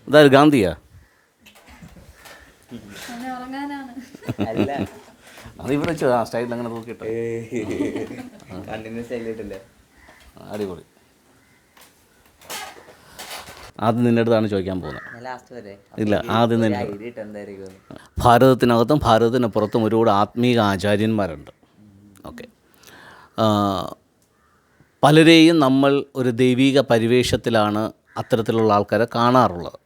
അതായത് ഗാന്ധിയാ? അല്ല, അത് ഇവിടെ വെച്ചു ആ സ്റ്റൈലിൽ അങ്ങനെ നോക്കിയിട്ട് കണ്ടിന്യൂസ് ആയിട്ടില്ലേ? അടിപൊളി. ആദ്യം നിൻ്റെ അടുത്താണ് ചോദിക്കാൻ പോകുന്നത്. ലാസ്റ്റ് വരെ ഇല്ല, ആദ്യം ഒരു നിൻ്റെ. ഐഡിയ ഇട്ട് എന്തായിരിക്കും? ഭാരതത്തിനകത്തും ഭാരതത്തിന് പുറത്തും ഒരുപാട് ആത്മീക ആചാര്യന്മാരുണ്ട്. ഓക്കെ. പലരെയും നമ്മൾ ഒരു ദൈവിക പരിവേഷത്തിലാണ് അത്തരത്തിലുള്ള ആൾക്കാരെ കാണാറുള്ളത്.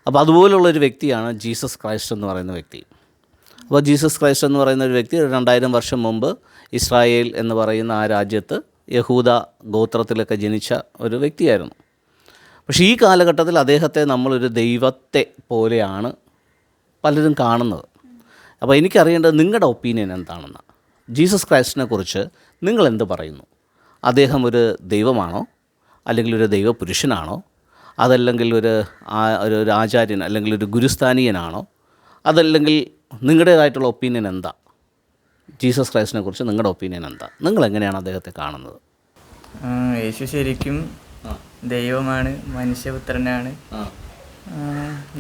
അപ്പോൾ അതുപോലുള്ളൊരു വ്യക്തിയാണ് ജീസസ് ക്രൈസ്റ്റ് എന്ന് പറയുന്ന വ്യക്തി. അപ്പോൾ ജീസസ് ക്രൈസ്റ്റ് എന്ന് പറയുന്ന ഒരു വ്യക്തി 2000 വർഷം മുമ്പ് ഇസ്രായേൽ എന്ന് പറയുന്ന ആ രാജ്യത്ത് യഹൂദ ഗോത്രത്തിലൊക്കെ ജനിച്ച ഒരു വ്യക്തിയായിരുന്നു. പക്ഷേ ഈ കാലഘട്ടത്തിൽ അദ്ദേഹത്തെ നമ്മളൊരു ദൈവത്തെ പോലെയാണ് പലരും കാണുന്നത്. അപ്പോൾ എനിക്കറിയേണ്ടത് നിങ്ങളുടെ ഒപ്പീനിയൻ എന്താണെന്ന്. ജീസസ് ക്രൈസ്റ്റിനെ കുറിച്ച് നിങ്ങൾ എന്ത് പറയുന്നു? അദ്ദേഹം ഒരു ദൈവമാണോ, അല്ലെങ്കിൽ ഒരു ദൈവപുരുഷനാണോ, അതല്ലെങ്കിൽ ഒരു ആചാര്യൻ അല്ലെങ്കിൽ ഒരു ഗുരുസ്ഥാനീയനാണോ, അതല്ലെങ്കിൽ നിങ്ങളുടേതായിട്ടുള്ള ഒപ്പീനിയൻ എന്താ? ജീസസ് ക്രൈസ്റ്റിനെ കുറിച്ച് നിങ്ങളുടെ ഒപ്പീനിയൻ എന്താ? നിങ്ങൾ എങ്ങനെയാണ് അദ്ദേഹത്തെ കാണുന്നത്? യേശു ശരിക്കും ദൈവമാണ്, മനുഷ്യപുത്രനാണ്,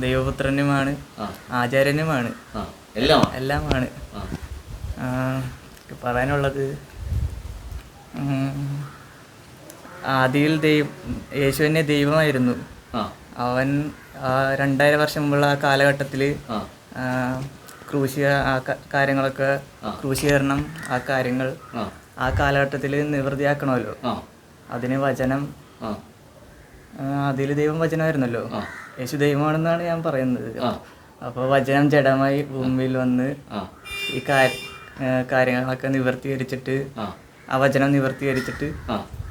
ദൈവപുത്രനുമാണ്, ആചാര്യനുമാണ്, എല്ലാമാണ്. പറയാനുള്ളത് ആദിയിൽ യേശു തന്നെ ദൈവമായിരുന്നു. അവൻ 2000 വർഷം മുമ്പുള്ള ആ കാലഘട്ടത്തിൽ കാര്യങ്ങളൊക്കെ ക്രൂശീകരണം ആ കാര്യങ്ങൾ ആ കാലഘട്ടത്തിൽ നിവൃത്തിയാക്കണമല്ലോ. അതിന് വചനം, അതിൽ ദൈവം വചനമായിരുന്നല്ലോ. യേശു ദൈവമാണെന്നാണ് ഞാൻ പറയുന്നത്. അപ്പോൾ വചനം ജഡമായി ഭൂമിയിൽ വന്ന് ഈ കാര്യങ്ങളൊക്കെ നിവർത്തീകരിച്ചിട്ട് ആ വചനം നിവർത്തീകരിച്ചിട്ട്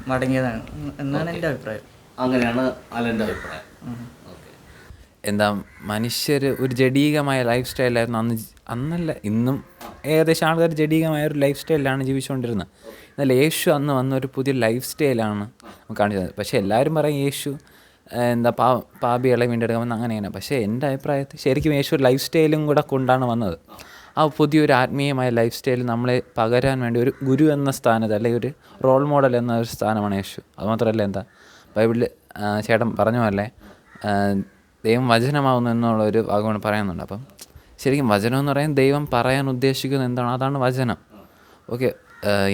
മടങ്ങിയതാണ് എന്നാണ് എൻ്റെ അഭിപ്രായം. അങ്ങനെയാണ് അലൻ്റെ അഭിപ്രായം. എന്താ, മനുഷ്യർ ഒരു ജഡീകമായ ലൈഫ് സ്റ്റൈലായിരുന്നു അന്നല്ല ഇന്നും ഏകദേശം ആൾക്കാർ ജഡീകമായ ഒരു ലൈഫ് സ്റ്റൈലിലാണ് ജീവിച്ചുകൊണ്ടിരുന്നത്. എന്നാൽ യേശു അന്ന് വന്നൊരു പുതിയ ലൈഫ് സ്റ്റൈലാണ് നമുക്ക് കാണിച്ചത്. പക്ഷേ എല്ലാവരും പറയും യേശു എന്താ പാപികളെ വീണ്ടെടുക്കാമെന്ന് അങ്ങനെയാണ്. പക്ഷേ എൻ്റെ അഭിപ്രായത്തിൽ ശരിക്കും യേശു ഒരു ലൈഫ് സ്റ്റൈലും കൂടെ കൊണ്ടാണ് വന്നത്. ആ പുതിയൊരു ആത്മീയമായ ലൈഫ് സ്റ്റൈൽ നമ്മളെ പകരാൻ വേണ്ടി ഒരു ഗുരു എന്ന സ്ഥാനത്ത്, അല്ലെങ്കിൽ ഒരു റോൾ മോഡൽ എന്ന ഒരു സ്ഥാനമാണ് യേശു. അതുമാത്രമല്ല, എന്താ ബൈബിളിൽ ചേട്ടൻ പറഞ്ഞ പോലെ ദൈവം വചനമാകുന്നു എന്നുള്ളൊരു ഭാഗമാണ് പറയുന്നുണ്ട്. അപ്പം ശരിക്കും വചനം എന്ന് പറയുന്നത് ദൈവം പറയാൻ ഉദ്ദേശിക്കുന്നത് എന്താണ്, അതാണ് വചനം. ഓക്കെ,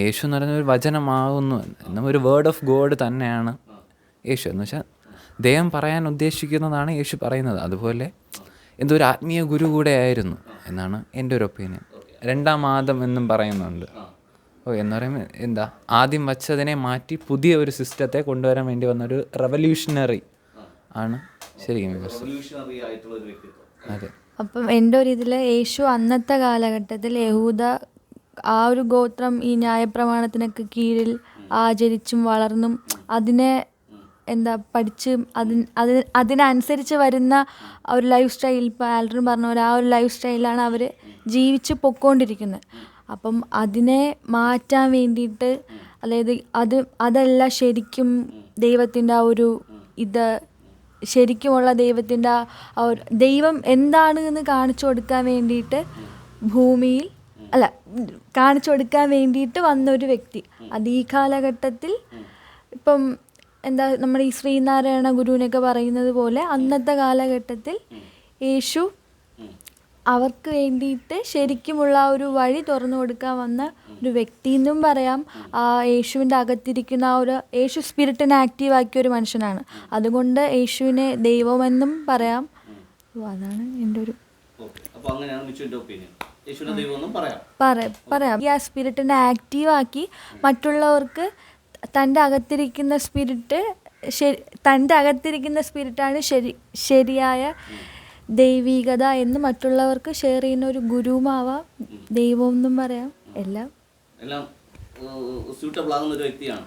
യേശു എന്ന് പറയുന്ന ഒരു വചനമാകുന്നു എന്നും ഒരു വേർഡ് ഓഫ് ഗോഡ് തന്നെയാണ് യേശു. എന്ന് വെച്ചാൽ ദൈവം പറയാൻ ഉദ്ദേശിക്കുന്നതാണ് യേശു പറയുന്നത്. അതുപോലെ എന്തോ ഒരു ആത്മീയ ഗുരു കൂടെ ആയിരുന്നു എന്നാണ് എൻ്റെ ഒരു ഒപ്പീനിയൻ. 2ാം ആദം എന്നും പറയുന്നുണ്ട്. എന്ന് പറയുമ്പോൾ എന്താ, ആദ്യം വച്ചതിനെ മാറ്റി പുതിയ ഒരു സിസ്റ്റത്തെ കൊണ്ടുവരാൻ വേണ്ടി വന്നൊരു റെവല്യൂഷണറി ആണ് ശരിക്കും. അതെ. അപ്പം എൻ്റെ ഒരു ഇതിൽ യേശു അന്നത്തെ കാലഘട്ടത്തിൽ യഹൂദ ആ ഒരു ഗോത്രം ഈ ന്യായപ്രമാണത്തിനൊക്കെ കീഴിൽ ആചരിച്ചും വളർന്നും അതിനെ പഠിച്ച് അതിനനുസരിച്ച് വരുന്ന ഒരു ലൈഫ് സ്റ്റൈൽ, ഇപ്പോൾ ആൽഡ്രിൻ പറഞ്ഞ പോലെ ആ ഒരു ലൈഫ് സ്റ്റൈലാണ് അവർ ജീവിച്ച് പൊയ്ക്കൊണ്ടിരിക്കുന്നത്. അപ്പം അതിനെ മാറ്റാൻ വേണ്ടിയിട്ട്, അതായത് അതല്ല ശരിക്കും ദൈവത്തിൻ്റെ ആ ഒരു ശരിക്കുമുള്ള ദൈവത്തിൻ്റെ ആ ഒരു ദൈവം എന്താണ് എന്ന് കാണിച്ചു കൊടുക്കാൻ വേണ്ടിയിട്ട് കാണിച്ചു കൊടുക്കാൻ വേണ്ടിയിട്ട് വന്നൊരു വ്യക്തി. അത് ഈ കാലഘട്ടത്തിൽ ഇപ്പം നമ്മുടെ ഈ ശ്രീനാരായണ ഗുരുവിനൊക്കെ പറയുന്നത് പോലെ അന്നത്തെ കാലഘട്ടത്തിൽ യേശു അവർക്ക് വേണ്ടിയിട്ട് ശരിക്കുമുള്ള ഒരു വഴി തുറന്നു കൊടുക്കാൻ വന്ന ഒരു വ്യക്തി എന്നും പറയാം. ആ യേശുവിൻ്റെ അകത്തിരിക്കുന്ന ആ ഒരു യേശു സ്പിരിറ്റിനെ ആക്റ്റീവാക്കിയ ഒരു മനുഷ്യനാണ്. അതുകൊണ്ട് യേശുവിനെ ദൈവമെന്നും പറയാം. അതാണ് എൻ്റെ ഒരു പറയാം. ഈ ആ സ്പിരിറ്റിനെ ആക്റ്റീവാക്കി മറ്റുള്ളവർക്ക് തൻ്റെ അകത്തിരിക്കുന്ന സ്പിരിറ്റാണ് ശരിയായ ദൈവികത എന്ന് മറ്റുള്ളവർക്ക് ഷെയർ ചെയ്യുന്ന ഒരു ഗുരുവുമാവാം, ദൈവം എന്നും പറയാം. എല്ലാം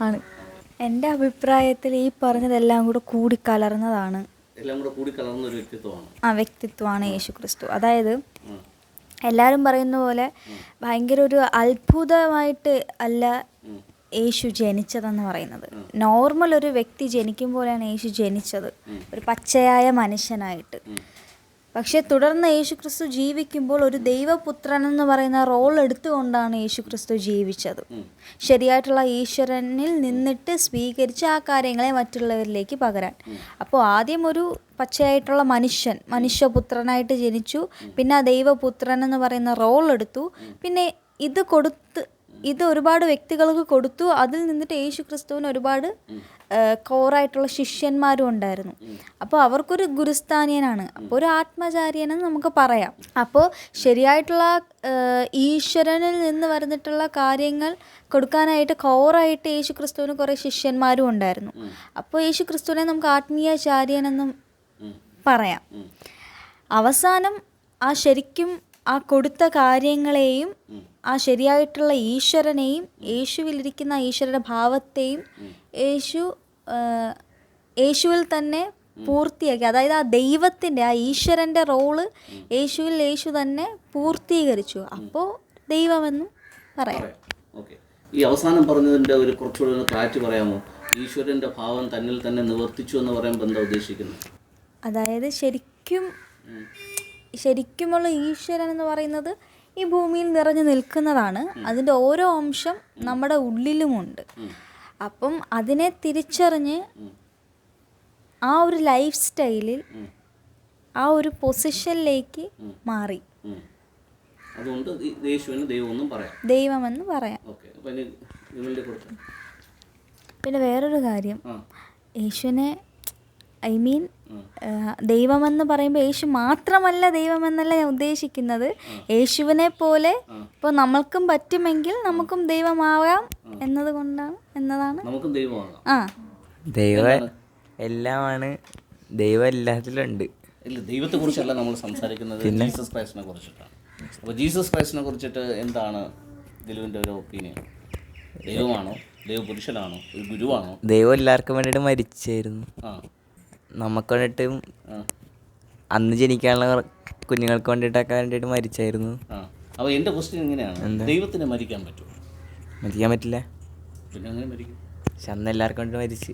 ആണ്. എൻ്റെ അഭിപ്രായത്തിൽ ഈ പറഞ്ഞതെല്ലാം കൂടെ കൂടിക്കലർന്നതാണ്. വ്യക്തിത്വമാണ് യേശു ക്രിസ്തു. അതായത് എല്ലാവരും പറയുന്ന പോലെ ഭയങ്കര ഒരു അത്ഭുതമായിട്ട് അല്ല യേശു ജനിച്ചതെന്ന് പറയുന്നത്. നോർമൽ ഒരു വ്യക്തി ജനിക്കും പോലെയാണ് യേശു ജനിച്ചത്, ഒരു പച്ചയായ മനുഷ്യനായിട്ട്. പക്ഷേ തുടർന്ന് യേശുക്രിസ്തു ജീവിക്കുമ്പോൾ ഒരു ദൈവപുത്രൻ എന്ന് പറയുന്ന റോൾ എടുത്തുകൊണ്ടാണ് യേശുക്രിസ്തു ജീവിച്ചത്. ശരിയായിട്ടുള്ള ഈശ്വരനിൽ നിന്നിട്ട് സ്വീകരിച്ച് ആ കാര്യങ്ങളെ മറ്റുള്ളവരിലേക്ക് പകരാൻ. അപ്പോൾ ആദ്യം ഒരു പച്ചയായിട്ടുള്ള മനുഷ്യപുത്രനായിട്ട് ജനിച്ചു. പിന്നെ ആ ദൈവപുത്രൻ എന്ന് പറയുന്ന റോൾ എടുത്തു. പിന്നെ ഇത് ഒരുപാട് വ്യക്തികൾക്ക് കൊടുത്തു. അതിൽ നിന്നിട്ട് യേശുക്രിസ്തുവിന് ഒരുപാട് കോറായിട്ടുള്ള ശിഷ്യന്മാരും ഉണ്ടായിരുന്നു. അപ്പോൾ അവർക്കൊരു ഗുരുസ്ഥാനീയനാണ്, അപ്പോൾ ഒരു ആത്മചാര്യനെന്ന് നമുക്ക് പറയാം. അപ്പോൾ ശരിയായിട്ടുള്ള ഈശ്വരനിൽ നിന്ന് വരുന്നിട്ടുള്ള കാര്യങ്ങൾ കൊടുക്കാനായിട്ട് കോറായിട്ട് യേശുക്രിസ്തുവിന് കുറേ ശിഷ്യന്മാരും ഉണ്ടായിരുന്നു. അപ്പോൾ യേശുക്രിസ്തുവിനെ നമുക്ക് ആത്മീയാചാര്യനെന്നും പറയാം. അവസാനം ശരിക്കും കൊടുത്ത കാര്യങ്ങളെയും ആ ശരിയായിട്ടുള്ള ഈശ്വരനെയും യേശുവിലിരിക്കുന്ന ഈശ്വരന്റെ ഭാവത്തെയും യേശുവിൽ തന്നെ പൂർത്തിയാക്കി. അതായത് ആ ദൈവത്തിൻ്റെ ആ ഈശ്വരൻ്റെ റോള് യേശു തന്നെ പൂർത്തീകരിച്ചു. അപ്പോൾ ദൈവമെന്നും പറയാം. ഓക്കെ, ഈ അവസാനം പറഞ്ഞതിൻ്റെ ഒരു കുറച്ചുകൂടി ഒന്ന് ക്ലാരിറ്റി പറയാമോ? ഈശ്വരൻ്റെ ഭാവം തന്നിൽ തന്നെ നിവർത്തിച്ചു എന്ന് പറയുമ്പോൾ എന്താ ഉദ്ദേശിക്കുന്നത്? അതായത് ശരിക്കുമുള്ള ഈശ്വരൻ എന്ന് പറയുന്നത് ഈ ഭൂമിയിൽ നിറഞ്ഞു നിൽക്കുന്നതാണ്. അതിൻ്റെ ഓരോ അംശം നമ്മുടെ ഉള്ളിലുമുണ്ട്. അപ്പം അതിനെ തിരിച്ചറിഞ്ഞ് ആ ഒരു ലൈഫ് സ്റ്റൈലിൽ ആ ഒരു പൊസിഷനിലേക്ക് മാറി. അതുകൊണ്ട് യേശുവിന് ദൈവമെന്ന് പറയാം. പിന്നെ വേറൊരു കാര്യം, യേശുവിനെ ദൈവമെന്ന് പറയുമ്പോൾ യേശു മാത്രമല്ല ദൈവമെന്നല്ല ഞാൻ ഉദ്ദേശിക്കുന്നത്. യേശുവിനെ പോലെ ഇപ്പോൾ നമ്മൾക്കും പറ്റുമെങ്കിൽ നമുക്കും ദൈവമാകാം എന്നതാണ്. ദൈവം എല്ലാമാണ്, ദൈവം എല്ലാത്തിലുണ്ട്. ഇല്ല, ദൈവത്തെ കുറിച്ചല്ല നമ്മൾ സംസാരിക്കുന്നത്, ജീസസ് ക്രൈസ്റ്റിനെ കുറിച്ചിട്ടാണ്. അപ്പോൾ ജീസസ് ക്രൈസ്റ്റിനെ കുറിച്ചിട്ട് എന്താണ് ദിലുവിൻ്റെ ഒരു ഒപ്പീനിയൻ? ദൈവമാണോ, ദൈവപുരുഷനാണോ, ഒരു ഗുരുവാണോ? ദൈവം എല്ലാവർക്കും വേണ്ടിയിട്ട് മരിച്ചായിരുന്നു. നമുക്ക് വേണ്ടിയിട്ടും അന്ന് ജനിക്കാനുള്ള കുഞ്ഞുങ്ങൾക്ക് വേണ്ടിയിട്ട് മരിച്ചായിരുന്നു. അപ്പോൾ എൻ്റെ ക്വസ്റ്റ്യൻ ഇങ്ങനെയാണ്, ദൈവത്തിന് മരിക്കാൻ പറ്റുമോ? മരിക്കാൻ പറ്റില്ല. പിന്നെ അങ്ങനെ മരിക്കും? പക്ഷെ അന്ന് എല്ലാവർക്കും വേണ്ടി മരിച്ച്.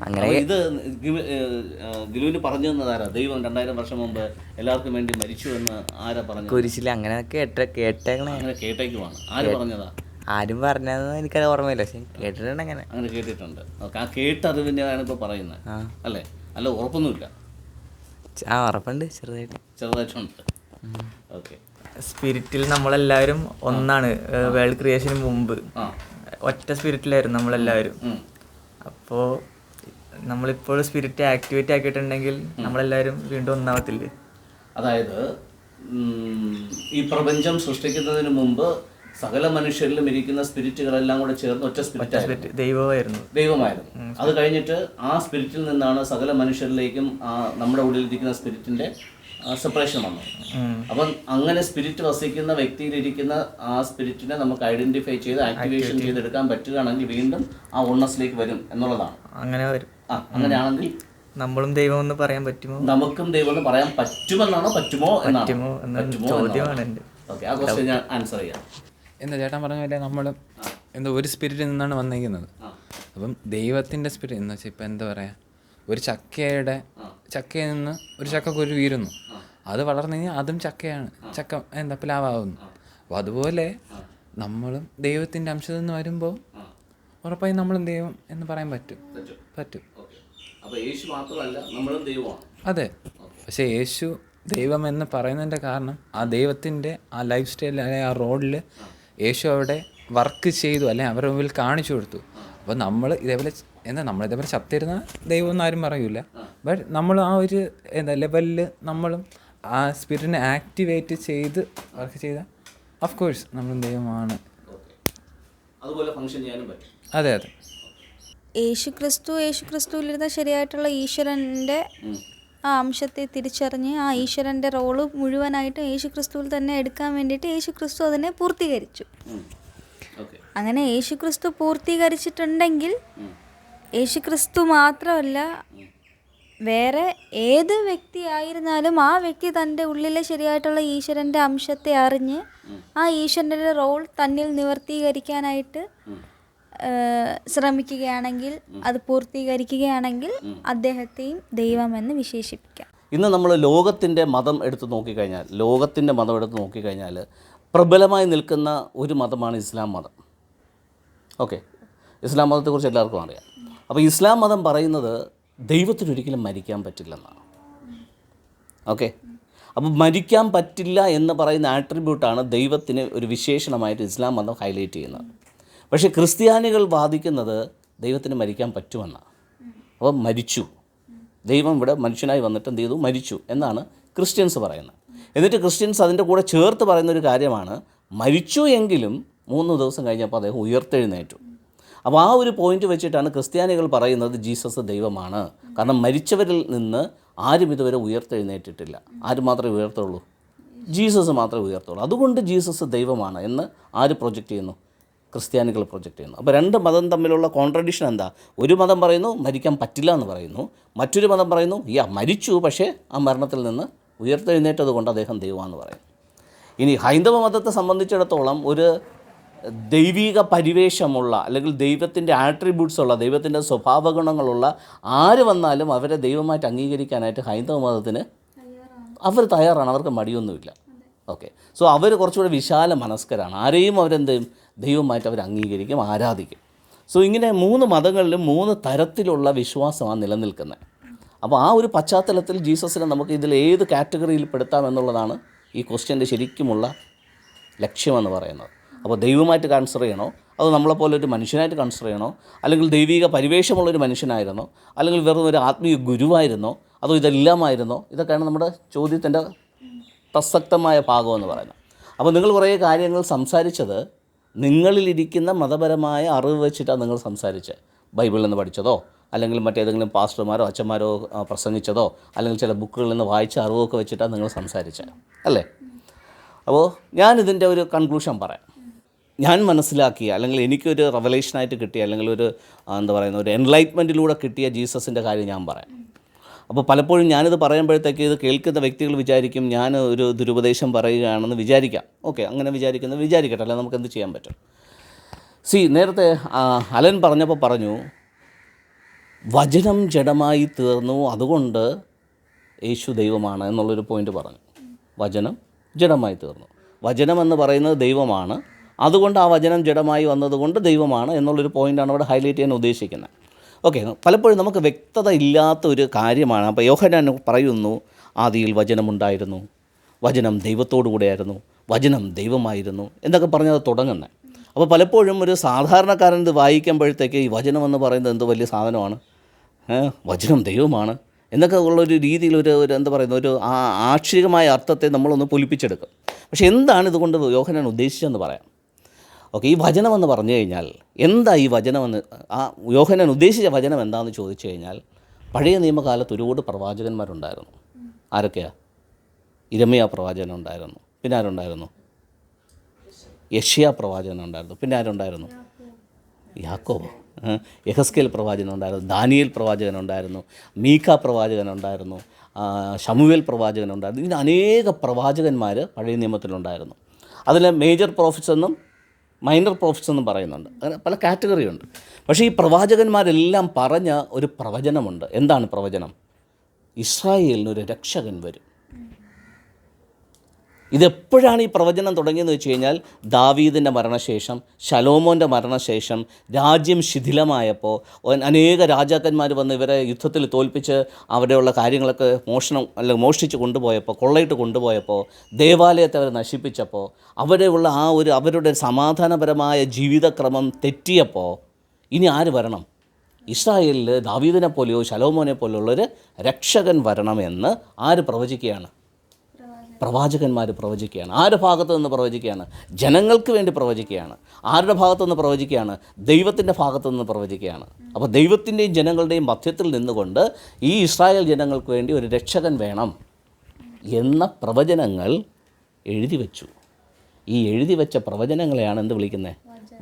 അങ്ങനെ ഇത് ഗിലുവിന് പറഞ്ഞു തന്നതാരാ? ദൈവം 2000 വർഷം മുമ്പ് എല്ലാവർക്കും വേണ്ടി മരിച്ചു എന്ന് ആരാ പറഞ്ഞു? കുരിശിൽ അങ്ങനെ കേട്ടേക്കണേ. അങ്ങനെ കേട്ടേക്കുവാണ്. ആര് പറഞ്ഞതാ? ആരും പറഞ്ഞതെന്ന് എനിക്കത് ഓർമ്മയില്ല, പക്ഷെ കേട്ടിട്ടുണ്ട്. അങ്ങനെ കേട്ടിട്ടുണ്ട്. ആ കേട്ടറിവിൻ്റെതാണ് ഇപ്പോൾ പറയുന്നത് അല്ലേ? അല്ല, ഉറപ്പൊന്നുമില്ല. ഉറപ്പുണ്ട്, ചെറുതായിട്ടുണ്ട്. ഓക്കെ. സ്പിരിറ്റിൽ നമ്മളെല്ലാവരും ഒന്നാണ്. വേൾഡ് ക്രിയേഷന് മുമ്പ് ഒറ്റ സ്പിരിറ്റിലായിരുന്നു നമ്മളെല്ലാവരും. അപ്പോൾ നമ്മളിപ്പോൾ സ്പിരിറ്റ് ആക്ടിവേറ്റ് ആക്കിയിട്ടുണ്ടെങ്കിൽ നമ്മളെല്ലാവരും വീണ്ടും ഒന്നാവത്തില്ലേ? അതായത് ഈ പ്രപഞ്ചം സൃഷ്ടിക്കുന്നതിന് മുമ്പ് സകല മനുഷ്യരിലും ഇരിക്കുന്ന സ്പിരിറ്റുകളെല്ലാം കൂടെ ചേർന്ന് ഒറ്റ സ്പിരിറ്റ് ദൈവമായിരുന്നു. അത് കഴിഞ്ഞിട്ട് ആ സ്പിരിറ്റിൽ നിന്നാണ് സകല മനുഷ്യരിലേക്കും നമ്മുടെ ഉള്ളിലിരിക്കുന്ന സ്പിരിറ്റിന്റെ സെപ്പറേഷൻ വന്നു. അപ്പം അങ്ങനെ സ്പിരിറ്റ് വസിക്കുന്ന വ്യക്തിയിലിരിക്കുന്ന ആ സ്പിരിറ്റിനെ നമുക്ക് ഐഡന്റിഫൈ ചെയ്ത് ആക്ടിവേഷൻ ചെയ്തെടുക്കാൻ പറ്റുകയാണെങ്കിൽ വീണ്ടും ആ ഓൺനെസ്സിലേക്ക് വരും എന്നുള്ളതാണ്. അങ്ങനെ വരും. അങ്ങനെയാണെങ്കിൽ നമ്മളും ദൈവം എന്ന് പറയാൻ പറ്റുമോ? നമുക്കും ദൈവം എന്ന് പറയാൻ പറ്റുമെന്നാണോ, പറ്റുമോ ചോദ്യമാണ് എൻ്റെ. ഓക്കെ, ആ ക്വസ്റ്റ്യൻ ഞാൻ ആൻസർ ചെയ്യാം. എന്താ ചേട്ടൻ പറഞ്ഞ പോലെ നമ്മൾ ഒരു സ്പിരിറ്റിൽ നിന്നാണ് വന്നിരിക്കുന്നത്. അപ്പം ദൈവത്തിൻ്റെ സ്പിരിറ്റ് എന്ന് വെച്ചാൽ ഇപ്പം എന്താ പറയുക, ഒരു ചക്കയിൽ നിന്ന് ഒരു ചക്കക്കുരു വീരുന്നു, അത് വളർന്നു കഴിഞ്ഞാൽ അതും ചക്കയാണ്, ചക്ക പ്ലാവാകുന്നു. അപ്പോൾ അതുപോലെ നമ്മളും ദൈവത്തിൻ്റെ അംശത്തിൽ നിന്ന് വരുമ്പോൾ ഉറപ്പായും നമ്മളും ദൈവം എന്ന് പറയാൻ പറ്റും. അതെ, പക്ഷേ യേശു ദൈവം എന്ന് പറയുന്നതിൻ്റെ കാരണം ആ ദൈവത്തിൻ്റെ ആ ലൈഫ് സ്റ്റൈലിൽ അല്ലെങ്കിൽ ആ റോഡിൽ യേശു അവിടെ വർക്ക് ചെയ്തു, അല്ലെങ്കിൽ അവരുടെ മുമ്പിൽ കാണിച്ചു കൊടുത്തു. അപ്പോൾ നമ്മളിതേപോലെ ചത്തിരുന്ന ദൈവം ഒന്നും ആരും പറയൂല. ബട്ട് നമ്മൾ ആ ഒരു ലെവലിൽ നമ്മളും ആ സ്പിരിറ്റിനെ ആക്ടിവേറ്റ് ചെയ്ത് വർക്ക് ചെയ്താൽ ഓഫ് കോഴ്സ് നമ്മളും ദൈവമാണ്. അതെ. യേശുക്രിസ്തുവിലിരുന്ന ശരിയായിട്ടുള്ള ഈശ്വരൻ്റെ ആ അംശത്തെ തിരിച്ചറിഞ്ഞ് ആ ഈശ്വരൻ്റെ റോള് മുഴുവനായിട്ട് യേശുക്രിസ്തുവിൽ തന്നെ എടുക്കാൻ വേണ്ടിയിട്ട് യേശുക്രിസ്തു അതിനെ പൂർത്തീകരിച്ചു. അങ്ങനെ യേശുക്രിസ്തു പൂർത്തീകരിച്ചിട്ടുണ്ടെങ്കിൽ യേശുക്രിസ്തു മാത്രമല്ല, വേറെ ഏത് വ്യക്തി ആയിരുന്നാലും ആ വ്യക്തി തൻ്റെ ഉള്ളിലെ ശരിയായിട്ടുള്ള ഈശ്വരൻ്റെ അംശത്തെ അറിഞ്ഞ് ആ ഈശ്വരൻ്റെ റോൾ തന്നിൽ നിവർത്തീകരിക്കാനായിട്ട് ശ്രമിക്കുകയാണെങ്കിൽ, അത് പൂർത്തീകരിക്കുകയാണെങ്കിൽ അദ്ദേഹത്തെയും ദൈവമെന്ന് വിശേഷിപ്പിക്കാം. ഇന്ന് നമ്മൾ ലോകത്തിൻ്റെ മതം എടുത്ത് നോക്കിക്കഴിഞ്ഞാൽ പ്രബലമായി നിൽക്കുന്ന ഒരു മതമാണ് ഇസ്ലാം മതം. ഓക്കെ, ഇസ്ലാം മതത്തെക്കുറിച്ച് എല്ലാവർക്കും അറിയാം. അപ്പോൾ ഇസ്ലാം മതം പറയുന്നത് ദൈവത്തിനൊരിക്കലും മരിക്കാൻ പറ്റില്ലെന്നാണ്. ഓക്കെ, അപ്പോൾ മരിക്കാൻ പറ്റില്ല എന്ന് പറയുന്ന ആട്രിബ്യൂട്ടാണ് ദൈവത്തിന് ഒരു വിശേഷണമായിട്ട് ഇസ്ലാം മതം ഹൈലൈറ്റ് ചെയ്യുന്നത്. പക്ഷേ ക്രിസ്ത്യാനികൾ വാദിക്കുന്നത് ദൈവത്തിന് മരിക്കാൻ പറ്റുമെന്നാണ്. അപ്പോൾ മരിച്ചു, ദൈവം ഇവിടെ മനുഷ്യനായി വന്നിട്ട് എന്ത് ചെയ്തു, മരിച്ചു എന്നാണ് ക്രിസ്ത്യൻസ് പറയുന്നത്. എന്നിട്ട് ക്രിസ്ത്യൻസ് അതിൻ്റെ കൂടെ ചേർത്ത് പറയുന്നൊരു കാര്യമാണ്, മരിച്ചു എങ്കിലും 3 ദിവസം കഴിഞ്ഞപ്പോൾ അദ്ദേഹം ഉയർത്തെഴുന്നേറ്റു. അപ്പോൾ ആ ഒരു പോയിന്റ് വെച്ചിട്ടാണ് ക്രിസ്ത്യാനികൾ പറയുന്നത് ജീസസ് ദൈവമാണ്. കാരണം മരിച്ചവരിൽ നിന്ന് ആരും ഇതുവരെ ഉയർത്തെഴുന്നേറ്റിട്ടില്ല. ആര് മാത്രമേ ഉയർത്തുള്ളൂ? ജീസസ് മാത്രമേ ഉയർത്തുള്ളൂ. അതുകൊണ്ട് ജീസസ് ദൈവമാണ് എന്ന് ആര് പ്രൊജക്റ്റ് ചെയ്യുന്നു? ക്രിസ്ത്യാനികൾ പ്രൊജക്റ്റ് ചെയ്യുന്നു. അപ്പോൾ രണ്ട് മതം തമ്മിലുള്ള കോൺട്രഡിക്ഷൻ എന്താ? ഒരു മതം പറയുന്നു മരിക്കാൻ പറ്റില്ല എന്ന് പറയുന്നു, മറ്റൊരു മതം പറയുന്നു മരിച്ചു, പക്ഷേ ആ മരണത്തിൽ നിന്ന് ഉയർത്തെഴുന്നേറ്റത് കൊണ്ട് അദ്ദേഹം ദൈവമാണെന്ന് പറയുന്നു. ഇനി ഹൈന്ദവ മതത്തെ സംബന്ധിച്ചിടത്തോളം ഒരു ദൈവിക പരിവേഷമുള്ള അല്ലെങ്കിൽ ദൈവത്തിൻ്റെ ആട്രിബ്യൂട്ട്സ് ഉള്ള, ദൈവത്തിൻ്റെ സ്വഭാവഗുണങ്ങളുള്ള ആര് വന്നാലും അവരെ ദൈവമായിട്ട് അംഗീകരിക്കാനായിട്ട് ഹൈന്ദവ മതത്തിന് അവർ തയ്യാറാണ്, അവർക്ക് മടിയൊന്നുമില്ല. ഓക്കെ, സോ അവർ കുറച്ചുകൂടെ വിശാല മനസ്കരാണ്. ആരെയും അവരെന്ത് ചെയ്യും? ദൈവമായിട്ട് അവർ അംഗീകരിക്കും, ആരാധിക്കും. സോ ഇങ്ങനെ 3 മതങ്ങളിലും 3 തരത്തിലുള്ള വിശ്വാസമാണ് നിലനിൽക്കുന്നത്. അപ്പോൾ ആ ഒരു പശ്ചാത്തലത്തിൽ ജീസസിനെ നമുക്ക് ഇതിൽ ഏത് കാറ്റഗറിയിൽ പെടുത്താമെന്നുള്ളതാണ് ഈ ക്വസ്റ്റ്യൻ്റെ ശരിക്കുമുള്ള ലക്ഷ്യമെന്ന് പറയുന്നത്. അപ്പോൾ ദൈവമായിട്ട് കൺസിഡർ ചെയ്യണോ, അത് നമ്മളെപ്പോലെ ഒരു മനുഷ്യനായിട്ട് കൺസിഡർ ചെയ്യണോ, അല്ലെങ്കിൽ ദൈവിക പരിവേഷമുള്ളൊരു മനുഷ്യനായിരുന്നോ, അല്ലെങ്കിൽ വെറും ഒരു ആത്മീയ ഗുരുവായിരുന്നോ, അതോ ഇതെല്ലാമായിരുന്നോ? ഇതൊക്കെയാണ് നമ്മുടെ ചോദ്യത്തിൻ്റെ പ്രസക്തമായ ഭാഗമെന്ന് പറയുന്നത്. അപ്പോൾ നിങ്ങൾ കുറേ കാര്യങ്ങൾ സംസാരിച്ചത് നിങ്ങളിലിരിക്കുന്ന മതപരമായ അറിവ് വെച്ചിട്ടാണ് നിങ്ങൾ സംസാരിച്ചത്. ബൈബിളിൽ നിന്ന് പഠിച്ചതോ, അല്ലെങ്കിൽ മറ്റേതെങ്കിലും പാസ്റ്റർമാരോ അച്ഛന്മാരോ പ്രസംഗിച്ചതോ, അല്ലെങ്കിൽ ചില ബുക്കുകളിൽ നിന്ന് വായിച്ച അറിവൊക്കെ വെച്ചിട്ടാണ് നിങ്ങൾ സംസാരിച്ചത്, അല്ലേ? അപ്പോൾ ഞാനിതിൻ്റെ ഒരു കൺക്ലൂഷൻ പറയാം. ഞാൻ മനസ്സിലാക്കിയ, അല്ലെങ്കിൽ എനിക്കൊരു റെവലേഷനായിട്ട് കിട്ടിയ, അല്ലെങ്കിൽ ഒരു ഒരു എൻലൈറ്റ്മെൻറ്റിലൂടെ കിട്ടിയ ജീസസിൻ്റെ കാര്യം ഞാൻ പറയാം. അപ്പോൾ പലപ്പോഴും ഞാനിത് പറയുമ്പോഴത്തേക്ക് ഇത് കേൾക്കുന്ന വ്യക്തികൾ വിചാരിക്കും ഞാൻ ഒരു ദുരുപദേശം പറയുകയാണെന്ന് വിചാരിക്കാം. ഓക്കെ, അങ്ങനെ വിചാരിക്കട്ടെ, അല്ല നമുക്ക് എന്ത് ചെയ്യാൻ പറ്റും? നേരത്തെ അലൻ പറഞ്ഞപ്പോൾ പറഞ്ഞു വചനം ജഡമായി തീർന്നു, അതുകൊണ്ട് യേശു ദൈവമാണ് എന്നുള്ളൊരു പോയിൻ്റ് പറഞ്ഞു. വചനം ജഡമായി തീർന്നു, വചനം എന്ന് പറയുന്നത് ദൈവമാണ്, അതുകൊണ്ട് ആ വചനം ജഡമായി വന്നതുകൊണ്ട് ദൈവമാണ് എന്നുള്ളൊരു പോയിൻ്റാണ് അവിടെ ഹൈലൈറ്റ് ചെയ്യാൻ ഉദ്ദേശിക്കുന്നത്. ഓക്കെ, പലപ്പോഴും നമുക്ക് വ്യക്തത ഇല്ലാത്ത ഒരു കാര്യമാണ്. അപ്പോൾ യോഹന്നാൻ പറയുന്നു ആദിയിൽ വചനമുണ്ടായിരുന്നു, വചനം ദൈവത്തോടു കൂടെയായിരുന്നു, വചനം ദൈവമായിരുന്നു എന്നൊക്കെ പറഞ്ഞത് തുടങ്ങുന്നത്. അപ്പോൾ പലപ്പോഴും ഒരു സാധാരണക്കാരൻ ഇത് വായിക്കുമ്പോഴത്തേക്ക് ഈ വചനം എന്ന് പറയുന്നത് എന്ത് വലിയ സാധനമാണ്, വചനം ദൈവമാണ് എന്നൊക്കെ ഉള്ളൊരു രീതിയിൽ ഒരു ഒരു ആക്ഷരികമായ അർത്ഥത്തെ നമ്മളൊന്ന് പൊലിപ്പിച്ചെടുക്കും. പക്ഷേ എന്താണ് ഇതുകൊണ്ട് യോഹന്നാൻ ഉദ്ദേശിച്ചതെന്ന് പറയാം. ഓക്കെ, ഈ വചനമെന്ന് പറഞ്ഞു കഴിഞ്ഞാൽ എന്താ ഈ വചനമെന്ന്, ആ യോഹന്നാൻ ഉദ്ദേശിച്ച വചനം എന്താണെന്ന് ചോദിച്ചു കഴിഞ്ഞാൽ, പഴയ നിയമകാലത്ത് ഒരുപാട് പ്രവാചകന്മാരുണ്ടായിരുന്നു. ആരൊക്കെയാണ്? ഇരമ്യാ പ്രവാചകൻ ഉണ്ടായിരുന്നു, പിന്നെ ആരുണ്ടായിരുന്നു? യെശയ്യാ പ്രവാചകൻ ഉണ്ടായിരുന്നു, പിന്നെ ആരുണ്ടായിരുന്നു? യാക്കോബ്. യെഹസ്കേൽ പ്രവാചകൻ ഉണ്ടായിരുന്നു, ദാനിയേൽ പ്രവാചകൻ ഉണ്ടായിരുന്നു, മീഖ പ്രവാചകൻ ഉണ്ടായിരുന്നു, ശമൂവേൽ പ്രവാചകൻ ഉണ്ടായിരുന്നു. ഇങ്ങനെ അനേക പ്രവാചകന്മാർ പഴയ നിയമത്തിലുണ്ടായിരുന്നു. അതിൽ മേജർ പ്രോഫിറ്റ്സ് എന്നും മൈനർ പ്രോഫിറ്റ്സ് എന്നും പറയുന്നുണ്ട്. അങ്ങനെ പല കാറ്റഗറി ഉണ്ട്. പക്ഷേ ഈ പ്രവാചകന്മാരെല്ലാം പറഞ്ഞ ഒരു പ്രവചനമുണ്ട്. എന്താണ് പ്രവചനം? ഇസ്രായേലിനൊരു രക്ഷകൻ വരും. ഇതെപ്പോഴാണ് ഈ പ്രവചനം തുടങ്ങിയെന്ന് വെച്ച് കഴിഞ്ഞാൽ, ദാവീദിൻ്റെ മരണശേഷം, ശലോമോൻ്റെ മരണശേഷം രാജ്യം ശിഥിലമായപ്പോൾ അനേക രാജാക്കന്മാർ വന്ന് ഇവരെ യുദ്ധത്തിൽ തോൽപ്പിച്ച് അവിടെയുള്ള കാര്യങ്ങളൊക്കെ മോഷ്ടിച്ച് കൊണ്ടുപോയപ്പോൾ, കൊള്ളയിട്ട് കൊണ്ടുപോയപ്പോൾ, ദേവാലയത്തെ അവർ നശിപ്പിച്ചപ്പോൾ, അവിടെയുള്ള അവരുടെ സമാധാനപരമായ ജീവിതക്രമം തെറ്റിയപ്പോൾ ഇനി ആര് വരണം? ഇസ്രായേലിൽ ദാവീദിനെ പോലെയോ ശലോമോനെ പോലെയുള്ളൊരു രക്ഷകൻ വരണമെന്ന് ആര് പ്രവചിക്കുകയാണ്? പ്രവാചകന്മാർ പ്രവചിക്കുകയാണ്. ആരുടെ ഭാഗത്തു നിന്ന് പ്രവചിക്കുകയാണ്? ജനങ്ങൾക്ക് വേണ്ടി പ്രവചിക്കുകയാണ്. ആരുടെ ഭാഗത്തു നിന്ന് പ്രവചിക്കുകയാണ്? ദൈവത്തിൻ്റെ ഭാഗത്തു നിന്ന് പ്രവചിക്കുകയാണ്. അപ്പോൾ ദൈവത്തിൻ്റെയും ജനങ്ങളുടെയും മധ്യത്തിൽ നിന്നുകൊണ്ട് ഈ ഇസ്രായേൽ ജനങ്ങൾക്ക് വേണ്ടി ഒരു രക്ഷകൻ വേണം എന്ന പ്രവചനങ്ങൾ എഴുതി വെച്ചു. ഈ എഴുതി വെച്ച പ്രവചനങ്ങളെയാണ് എന്ത് വിളിക്കുന്നത്?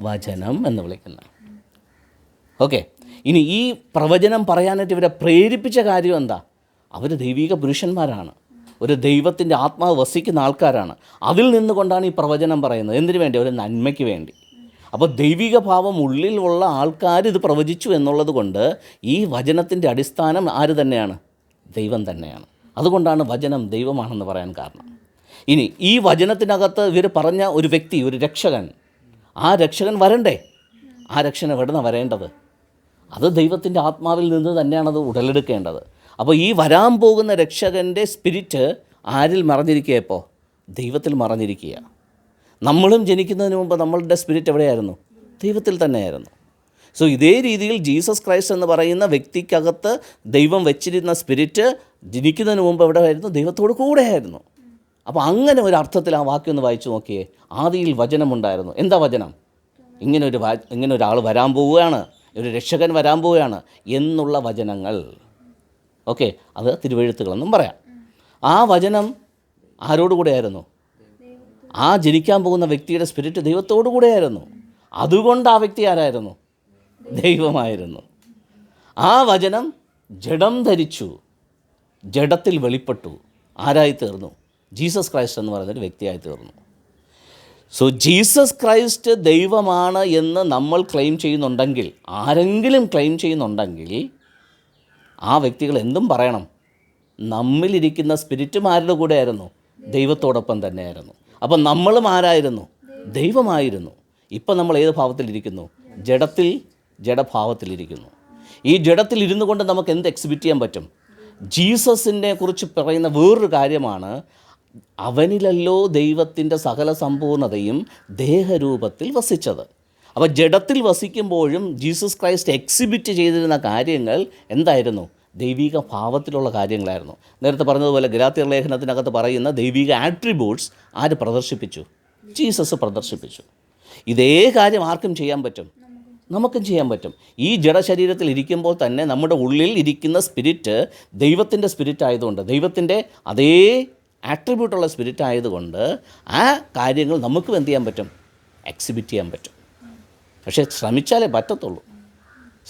വചനം എന്ന് വിളിക്കുന്നത്. ഓക്കെ, ഇനി ഈ പ്രവചനം പറയാനായിട്ട് ഇവരെ പ്രേരിപ്പിച്ച കാര്യം എന്താ? അവർ ദൈവിക പുരുഷന്മാരാണ്, ഒരു ദൈവത്തിൻ്റെ ആത്മാവ് വസിക്കുന്ന ആൾക്കാരാണ്. അതിൽ നിന്നുകൊണ്ടാണ് ഈ പ്രവചനം പറയുന്നത്. എന്തിനു വേണ്ടി? ഒരു നന്മയ്ക്ക് വേണ്ടി. അപ്പോൾ ദൈവിക ഭാവം ഉള്ളിലുള്ള ആൾക്കാർ ഇത് പ്രവചിച്ചു എന്നുള്ളത് കൊണ്ട് ഈ വചനത്തിൻ്റെ അടിസ്ഥാനം ആര് തന്നെയാണ്? ദൈവം തന്നെയാണ്. അതുകൊണ്ടാണ് വചനം ദൈവമാണെന്ന് പറയാൻ കാരണം. ഇനി ഈ വചനത്തിനകത്ത് ഇവർ പറഞ്ഞ ഒരു വ്യക്തി, ഒരു രക്ഷകൻ, ആ രക്ഷകൻ വരണ്ടേ? ആ രക്ഷകൻ എവിടുന്ന വരേണ്ടത്? അത് ദൈവത്തിൻ്റെ ആത്മാവിൽ നിന്ന് തന്നെയാണത് ഉടലെടുക്കേണ്ടത്. അപ്പോൾ ഈ വരാൻ പോകുന്ന രക്ഷകൻ്റെ സ്പിരിറ്റ് ആരിൽ മറഞ്ഞിരിക്കുക? ഇപ്പോൾ ദൈവത്തിൽ മറഞ്ഞിരിക്കുക. നമ്മളും ജനിക്കുന്നതിന് മുമ്പ് നമ്മളുടെ സ്പിരിറ്റ് എവിടെയായിരുന്നു? ദൈവത്തിൽ തന്നെയായിരുന്നു. സോ ഇതേ രീതിയിൽ ജീസസ് ക്രൈസ്റ്റ് എന്ന് പറയുന്ന വ്യക്തിക്കകത്ത് ദൈവം വെച്ചിരുന്ന സ്പിരിറ്റ് ജനിക്കുന്നതിന് മുമ്പ് എവിടെയായിരുന്നു? ദൈവത്തോട് കൂടെയായിരുന്നു. അപ്പോൾ അങ്ങനെ ഒരു അർത്ഥത്തിൽ ആ വാക്യം ഒന്ന് വായിച്ചു നോക്കിയേ. ആദിയിൽ വചനമുണ്ടായിരുന്നു. എന്താ വചനം? ഇങ്ങനെ ഒരാൾ വരാൻ പോവുകയാണ്, ഒരു രക്ഷകൻ വരാൻ പോവുകയാണ് എന്നുള്ള വചനങ്ങൾ. ഓക്കെ, അത് തിരുവെഴുത്തുകളെന്നും പറയാം. ആ വചനം ആരോടുകൂടെയായിരുന്നു? ആ ജനിക്കാൻ പോകുന്ന വ്യക്തിയുടെ സ്പിരിറ്റ് ദൈവത്തോടു കൂടെയായിരുന്നു. അതുകൊണ്ട് ആ വ്യക്തി ആരായിരുന്നു? ദൈവമായിരുന്നു. ആ വചനം ജഡം ധരിച്ചു, ജഡത്തിൽ വെളിപ്പെട്ടു. ആരായി തീർന്നു? ജീസസ് ക്രൈസ്റ്റ് എന്ന് പറയുന്നൊരു വ്യക്തിയായി തീർന്നു. സോ ജീസസ് ക്രൈസ്റ്റ് ദൈവമാണ് എന്ന് നമ്മൾ ക്ലെയിം ചെയ്യുന്നുണ്ടെങ്കിൽ, ആരെങ്കിലും ക്ലെയിം ചെയ്യുന്നുണ്ടെങ്കിൽ, ആ വ്യക്തികൾ എന്തും പറയണം, നമ്മിലിരിക്കുന്ന സ്പിരിറ്റും ആരുടെ കൂടെയായിരുന്നു? ദൈവത്തോടൊപ്പം തന്നെയായിരുന്നു. അപ്പം നമ്മളും ആരായിരുന്നു? ദൈവമായിരുന്നു. ഇപ്പം നമ്മൾ ഏത് ഭാവത്തിലിരിക്കുന്നു? ജഡഭാവത്തിലിരിക്കുന്നു. ഈ ജഡത്തിൽ ഇരുന്നു കൊണ്ട് നമുക്ക് എന്ത് എക്സിബിറ്റ് ചെയ്യാൻ പറ്റും? ജീസസിനെ കുറിച്ച് പറയുന്ന വേറൊരു കാര്യമാണ്, അവനിലല്ലോ ദൈവത്തിൻ്റെ സകല സമ്പൂർണ്ണതയും ദേഹരൂപത്തിൽ വസിച്ചത്. അപ്പോൾ ജഡത്തിൽ വസിക്കുമ്പോഴും ജീസസ് ക്രൈസ്റ്റ് എക്സിബിറ്റ് ചെയ്തിരുന്ന കാര്യങ്ങൾ എന്തായിരുന്നു? ദൈവിക ഭാവത്തിലുള്ള കാര്യങ്ങളായിരുന്നു. നേരത്തെ പറഞ്ഞതുപോലെ ഗലാത്യർ ലേഖനത്തിനകത്ത് പറയുന്ന ദൈവിക ആട്രിബ്യൂട്ട്സ് ആര് പ്രദർശിപ്പിച്ചു? ജീസസ് പ്രദർശിപ്പിച്ചു. ഇതേ കാര്യം ആർക്കും ചെയ്യാൻ പറ്റും? നമുക്കും ചെയ്യാൻ പറ്റും. ഈ ജഡശരീരത്തിൽ ഇരിക്കുമ്പോൾ തന്നെ നമ്മുടെ ഉള്ളിൽ ഇരിക്കുന്ന സ്പിരിറ്റ് ദൈവത്തിൻ്റെ സ്പിരിറ്റ് ആയതുകൊണ്ട്, ദൈവത്തിൻ്റെ അതേ ആട്രിബ്യൂട്ടുള്ള സ്പിരിറ്റ് ആയതുകൊണ്ട് ആ കാര്യങ്ങൾ നമുക്കും എന്ത് ചെയ്യാൻ പറ്റും? എക്സിബിറ്റ് ചെയ്യാൻ പറ്റും. പക്ഷേ ശ്രമിച്ചാലേ പറ്റത്തുള്ളൂ.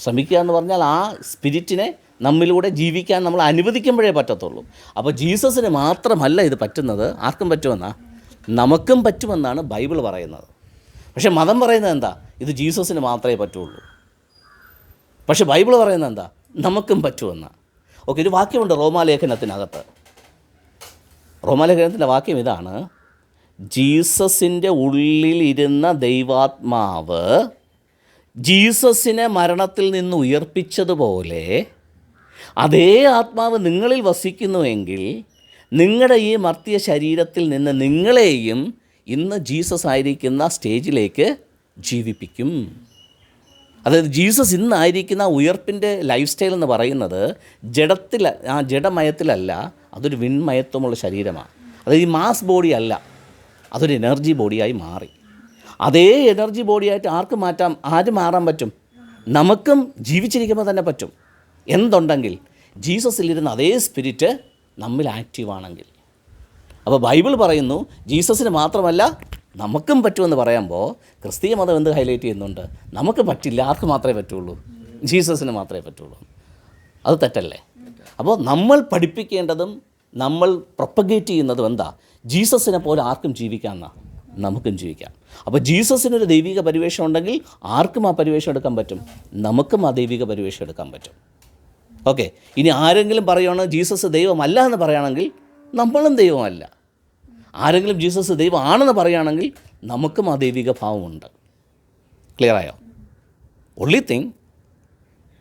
ശ്രമിക്കുക എന്ന് പറഞ്ഞാൽ ആ സ്പിരിറ്റിനെ നമ്മിലൂടെ ജീവിക്കാൻ നമ്മൾ അനുവദിക്കുമ്പോഴേ പറ്റത്തുള്ളൂ. അപ്പോൾ ജീസസിന് മാത്രമല്ല ഇത് പറ്റുന്നത്, ആർക്കും പറ്റുമെന്നാ? നമുക്കും പറ്റുമെന്നാണ് ബൈബിൾ പറയുന്നത്. പക്ഷേ മതം പറയുന്നത് എന്താ? ഇത് ജീസസിന് മാത്രമേ പറ്റുള്ളൂ. പക്ഷേ ബൈബിൾ പറയുന്നത് എന്താ? നമുക്കും പറ്റുമെന്നാ. ഓക്കെ, ഒരു വാക്യമുണ്ട് റോമാലേഖനത്തിനകത്ത്. റോമാലേഖനത്തിൻ്റെ വാക്യം ഇതാണ്: ജീസസിൻ്റെ ഉള്ളിലിരുന്ന ദൈവാത്മാവ് ജീസസിനെ മരണത്തിൽ നിന്ന് ഉയർപ്പിച്ചതുപോലെ അതേ ആത്മാവ് നിങ്ങളിൽ വസിക്കുന്നുവെങ്കിൽ നിങ്ങളുടെ ഈ മർത്യ ശരീരത്തിൽ നിന്ന് നിങ്ങളെയും ഇന്ന് ജീസസ് ആയിരിക്കുന്ന സ്റ്റേജിലേക്ക് ജീവിപ്പിക്കും. അതായത് ജീസസ് ഇന്നായിരിക്കുന്ന ഉയർപ്പിൻ്റെ ലൈഫ് സ്റ്റൈൽ എന്ന് പറയുന്നത് ജഡമയത്തിലല്ല, അതൊരു വിൺമയത്വമുള്ള ശരീരമാണ്. അതായത് ഈ മാസ് ബോഡി അല്ല, അതൊരു എനർജി ബോഡിയായി മാറി. അതേ എനർജി ബോഡിയായിട്ട് ആര് മാറാൻ പറ്റും? നമുക്കും ജീവിച്ചിരിക്കുമ്പോൾ തന്നെ പറ്റും. എന്തുണ്ടെങ്കിൽ ജീസസിലിരുന്ന അതേ സ്പിരിറ്റ് നമ്മിൽ ആക്റ്റീവാണെങ്കിൽ. അപ്പോൾ ബൈബിൾ പറയുന്നു ജീസസിന് മാത്രമല്ല നമുക്കും പറ്റുമെന്ന് പറയുമ്പോൾ ക്രിസ്തീയ മതം എന്ത് ഹൈലൈറ്റ് ചെയ്യുന്നുണ്ട്? നമുക്ക് പറ്റില്ല, ആർക്ക് മാത്രമേ പറ്റുള്ളൂ? ജീസസിന് മാത്രമേ പറ്റുള്ളൂ. അത് തെറ്റല്ലേ? അപ്പോൾ നമ്മൾ പഠിപ്പിക്കേണ്ടതും നമ്മൾ പ്രൊപ്പഗേറ്റ് ചെയ്യുന്നതും എന്താ? ജീസസിനെ പോലെ ആർക്കും ജീവിക്കാമെന്നാണ്, നമുക്കും ജീവിക്കാം. അപ്പോൾ ജീസസിനൊരു ദൈവിക പരിവേഷം ഉണ്ടെങ്കിൽ ആർക്കും ആ പരിവേഷം എടുക്കാൻ പറ്റും, നമുക്കും ആ ദൈവിക പരിവേഷം എടുക്കാൻ പറ്റും. ഓക്കെ, ഇനി ആരെങ്കിലും പറയുകയാണ് ജീസസ് ദൈവമല്ല എന്ന് പറയുകയാണെങ്കിൽ നമ്മളും ദൈവമല്ല. ആരെങ്കിലും ജീസസ് ദൈവമാണെന്ന് പറയുകയാണെങ്കിൽ നമുക്കും ആ ദൈവിക ഭാവമുണ്ട്. ക്ലിയറായോ? ഒൺലി തിങ്,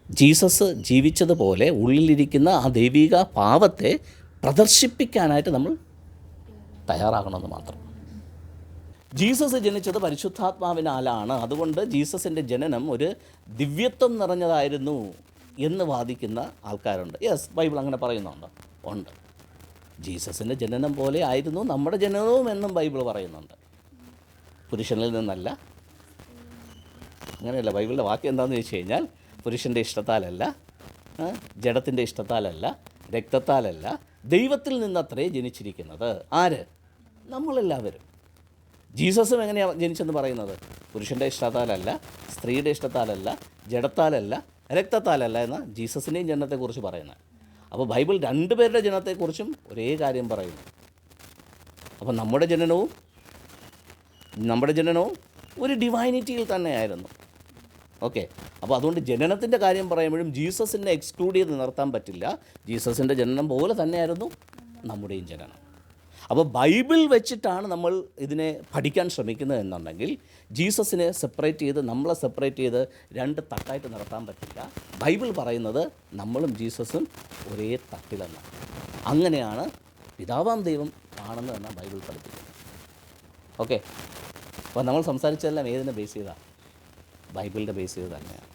ജീസസ് ജീവിച്ചതുപോലെ ഉള്ളിലിരിക്കുന്ന ആ ദൈവിക ഭാവത്തെ പ്രദർശിപ്പിക്കാനായിട്ട് നമ്മൾ തയ്യാറാകണമെന്ന് മാത്രം. ജീസസ് ജനിച്ചത് പരിശുദ്ധാത്മാവിനാലാണ്. അതുകൊണ്ട് ജീസസിൻ്റെ ജനനം ഒരു ദിവ്യത്വം നിറഞ്ഞതായിരുന്നു എന്ന് വാദിക്കുന്ന ആൾക്കാരുണ്ട്. യെസ്, ബൈബിൾ അങ്ങനെ പറയുന്നുണ്ട്. ഉണ്ട്. ജീസസിൻ്റെ ജനനം പോലെ ആയിരുന്നു നമ്മുടെ ജനനവും എന്നും ബൈബിൾ പറയുന്നുണ്ട്. പുരുഷനിൽ നിന്നല്ല, അങ്ങനെയല്ല. ബൈബിളിൻ്റെ വാക്യം എന്താണെന്ന് ചോദിച്ചു കഴിഞ്ഞാൽ പുരുഷൻ്റെ ഇഷ്ടത്താലല്ല, ജഡത്തിൻ്റെ ഇഷ്ടത്താലല്ല, രക്തത്താലല്ല, ദൈവത്തിൽ നിന്നത്രേ ജനിച്ചിരിക്കുന്നത്. ആര്? നമ്മളെല്ലാവരും. ജീസസും എങ്ങനെയാണ് ജനിച്ചെന്ന് പറയുന്നത്? പുരുഷൻ്റെ ഇഷ്ടത്താലല്ല, സ്ത്രീയുടെ ഇഷ്ടത്താലല്ല, ജഡത്താലല്ല, രക്തത്താലല്ല എന്ന ജീസസിൻ്റെയും ജനനത്തെക്കുറിച്ച് പറയുന്നത്. അപ്പോൾ ബൈബിൾ രണ്ടുപേരുടെ ജനനത്തെക്കുറിച്ചും ഒരേ കാര്യം പറയുന്നു. അപ്പോൾ നമ്മുടെ ജനനവും ഒരു ഡിവൈനിറ്റിയിൽ തന്നെയായിരുന്നു. ഓക്കെ, അപ്പോൾ അതുകൊണ്ട് ജനനത്തിൻ്റെ കാര്യം പറയുമ്പോഴും ജീസസിനെ എക്സ്ക്ലൂഡ് ചെയ്ത് നിർത്താൻ പറ്റില്ല. ജീസസിൻ്റെ ജനനം പോലെ തന്നെയായിരുന്നു നമ്മുടെയും ജനനം. അപ്പോൾ ബൈബിൾ വെച്ചിട്ടാണ് നമ്മൾ ഇതിനെ പഠിക്കാൻ ശ്രമിക്കുന്നത് എന്നുണ്ടെങ്കിൽ ജീസസിനെ സെപ്പറേറ്റ് ചെയ്ത് നമ്മളെ സെപ്പറേറ്റ് ചെയ്ത് രണ്ട് തട്ടായിട്ട് നിർത്താൻ പറ്റില്ല. ബൈബിൾ പറയുന്നത് നമ്മളും ജീസസും ഒരേ തട്ടിലെന്നാണ്. അങ്ങനെയാണ് പിതാവാം ദൈവം കാണുന്നതെന്നാണ് ബൈബിൾ പഠിപ്പിക്കുന്നത്. ഓക്കെ, അപ്പോൾ നമ്മൾ സംസാരിച്ചതെല്ലാം ഏതിനെ ബേസ് ചെയ്താണ്? ബൈബിളിൻ്റെ ബേസ് ചെയ്ത് തന്നെയാണ്.